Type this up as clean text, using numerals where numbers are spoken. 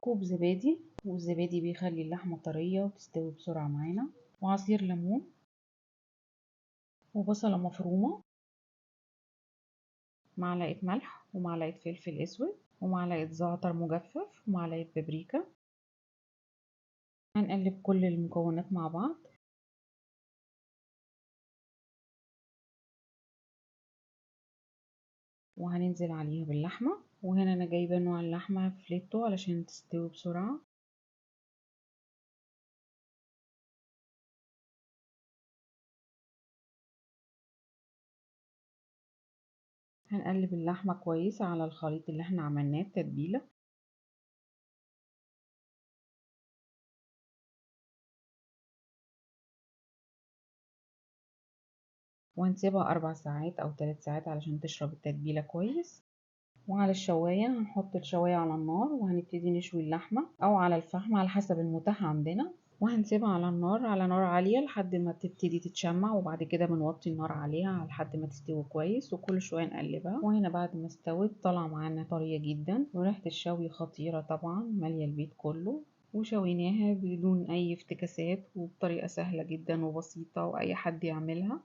كوب زبادي، والزبادي بيخلي اللحمة طرية وتستوي بسرعة معانا، وعصير ليمون، وبصلة مفرومة، معلقة ملح ومعلقة فلفل اسود ومعلقة زعتر مجفف ومعلقة بابريكا. هنقلب كل المكونات مع بعض. وهننزل عليها باللحمة، وهنا انا جايبة نوع اللحمة فليتو علشان تستوي بسرعة. هنقلب اللحمة كويس على الخليط اللي احنا عملناه التتبيلة. وهنسيبها 4 ساعات او 3 ساعات علشان تشرب التتبيلة كويس. وعلى الشواية هنحط الشواية على النار، وهنبتدي نشوي اللحمة او على الفحم على حسب المتاح عندنا. وهنسيبها على النار على نار عالية لحد ما تبتدي تتشمع، وبعد كده بنوطي النار عليها لحد ما تستوي كويس، وكل شوية نقلبها. وهنا بعد ما استوت طالعة معانا طرية جدا، وريحة الشوي خطيرة طبعا مالية البيت كله. وشويناها بدون اي افتكاسات وبطريقة سهلة جدا وبسيطة واي حد يعملها.